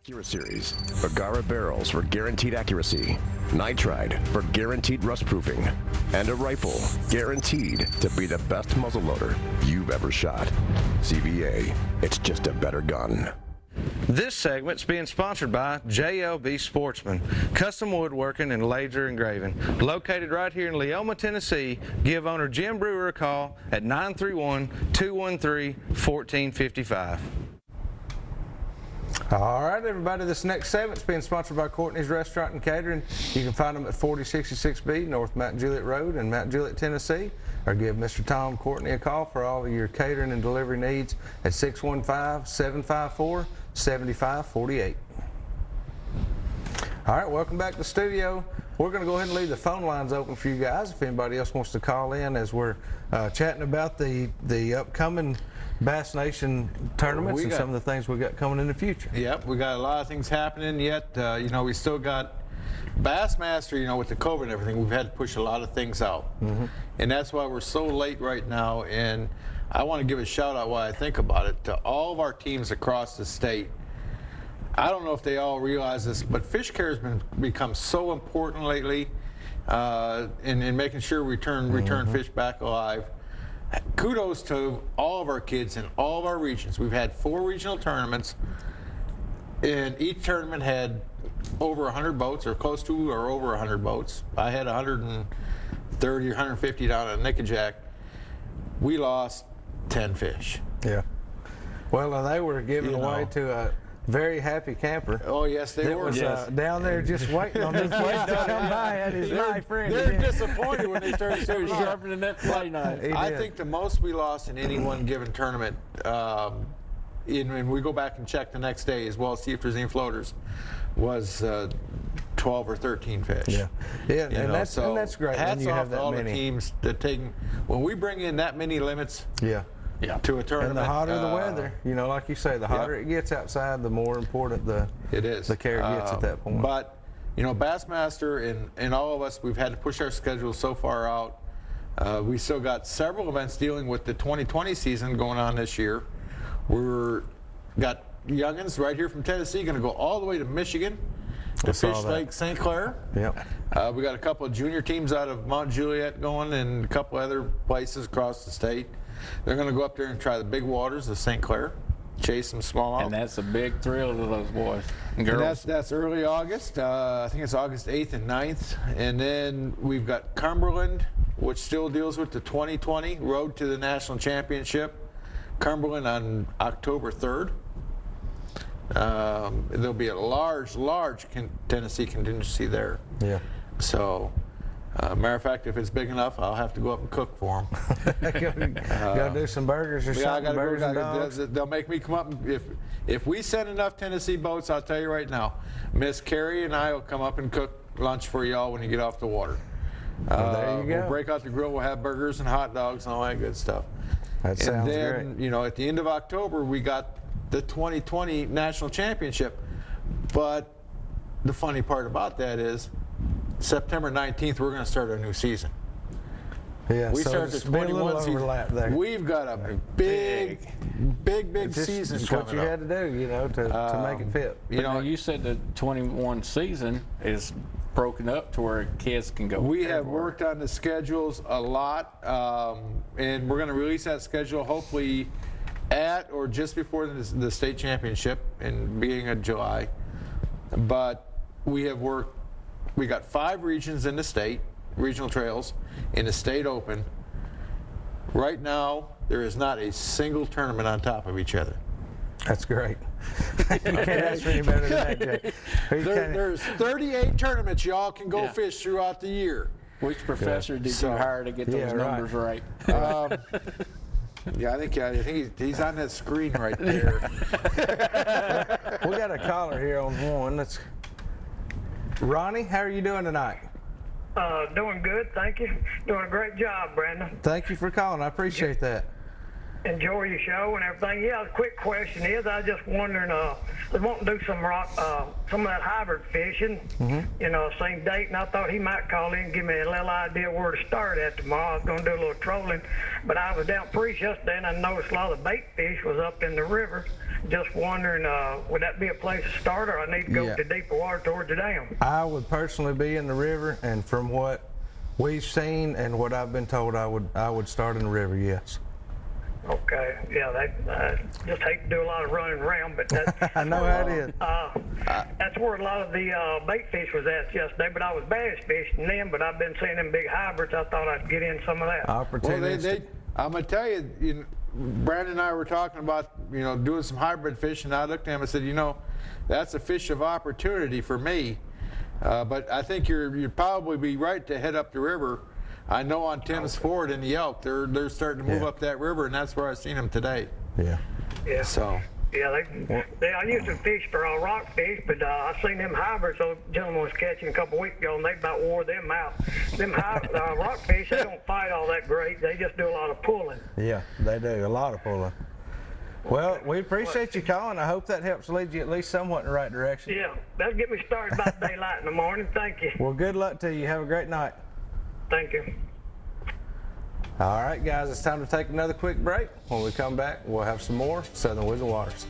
Accura Series. Agara barrels for guaranteed accuracy. Nitride for guaranteed rust proofing. And a rifle guaranteed to be the best muzzleloader you've ever shot. CVA, it's just a better gun. This segment's being sponsored by JLB Sportsman, custom woodworking and laser engraving. Located right here in Leoma, Tennessee, give owner Jim Brewer a call at 931-213-1455. All right, everybody, this next segment's being sponsored by Courtney's Restaurant and Catering. You can find them at 4066B North Mount Juliet Road in Mount Juliet, Tennessee, or give Mr. Tom Courtney a call for all of your catering and delivery needs at 615-754-7548. All right, welcome back to the studio. We're going to go ahead and leave the phone lines open for you guys if anybody else wants to call in as we're chatting about the upcoming Bass Nation tournaments and some of the things we got coming in the future. Yep, we got a lot of things happening yet. We still got Bassmaster, with the COVID and everything, we've had to push a lot of things out. Mm-hmm. And that's why we're so late right now. And I want to give a shout out while I think about it to all of our teams across the state. I don't know if they all realize this, but fish care has become so important lately in making sure we return fish back alive. Kudos to all of our kids in all of our regions. We've had 4 regional tournaments, and each tournament had over 100 boats, or close to or over 100 boats. I had 130 or 150 down at Nickajack. We lost 10 fish. Yeah. Well, they were given away to a very happy camper. Oh, yes, they were. Was down there just waiting on this place to come by at his knife. They're disappointed when they started sharpening that play knife. I think the most we lost in any one given tournament, and we go back and check the next day as well, see if there's any floaters, was 12 or 13 fish. Yeah, and that's great. Hats off to all the teams that when we bring in that many limits. Yeah. To a tournament. And the hotter the weather, like you say, the hotter it gets outside, the more important the care gets at that point. But, Bassmaster and all of us, we've had to push our schedule so far out. We still got several events dealing with the 2020 season going on this year. Got youngins right here from Tennessee going to go all the way to Michigan to Fish Lake, St. Clair. Yep. We got a couple of junior teams out of Mount Juliet going, and a couple other places across the state. They're going to go up there and try the big waters of St. Clair, chase some smallmouth. And that's a big thrill to those boys and girls. And that's early August. I think it's August 8th and 9th. And then we've got Cumberland, which still deals with the 2020 Road to the National Championship. Cumberland on October 3rd. There'll be a large Tennessee contingency there. Yeah. So, matter of fact, if it's big enough, I'll have to go up and cook for them. Gotta do some burgers or something. Burgers and dogs. They'll make me come up. If we send enough Tennessee boats, I'll tell you right now, Miss Carrie and I will come up and cook lunch for y'all when you get off the water. There you go. We'll break out the grill. We'll have burgers and hot dogs and all that good stuff. That sounds great. And then, at the end of October, we got the 2020 National Championship. But the funny part about that is, September 19th, we're going to start our new season. Yeah, we start the 21 season. Overlap there. We've got a big season it's coming what you had to do, to make it fit. You said the 21 season is broken up to where kids can go. We have worked on the schedules a lot, and we're going to release that schedule hopefully at or just before the state championship in the beginning of July. But we have worked. We got 5 regions in the state, regional trails, in the state open. Right now, there is not a single tournament on top of each other. That's great. You can't ask for any better than that, Jay. There's 38 tournaments y'all can go fish throughout the year. Which professor did you hire to get those numbers right? I think he's on that screen right there. We got a caller here on one. Ronnie, how are you doing tonight? Doing good, thank you. Doing a great job, Brandon. Thank you for calling. I appreciate that. Enjoy your show and everything. Yeah, the quick question is, I was just wondering, I was wanting to do some of that hybrid fishing, same date, and I thought he might call in and give me a little idea where to start at tomorrow. I was going to do a little trolling, but I was down Priest yesterday, and I noticed a lot of the bait fish was up in the river. just wondering, would that be a place to start, or I need to go Yeah. to deeper water towards the dam? I would personally be in the river, and from what we've seen and what I've been told, I would start in the river, yes. Okay, yeah, just hate to do a lot of running around, but that's I know how it is. that's where a lot of the bait fish was at yesterday. But I was bass fishing them, but I've been seeing them big hybrids. I thought I'd get in some of that. Well, Opportunistic. I'm gonna tell you, Brandon and I were talking about, doing some hybrid fishing. I looked at him and said, that's a fish of opportunity for me. But I think you'd probably be right to head up the river. I know on Tim's Ford and the Elk, they're starting to move Yeah. up that river, and that's where I seen them today. Yeah. Yeah. So. Yeah, I used to fish for rockfish, but I seen them hybrids those gentlemen was catching a couple weeks ago, and they about wore them out. Them rockfish, they don't fight all that great. They just do a lot of pulling. Yeah, they do. A lot of pulling. Well, we appreciate you calling. I hope that helps lead you at least somewhat in the right direction. Yeah, that'll get me started about daylight in the morning. Thank you. Well, good luck to you. Have a great night. Thank you. All right, guys, it's time to take another quick break. When we come back, we'll have some more Southern Woods and Waters.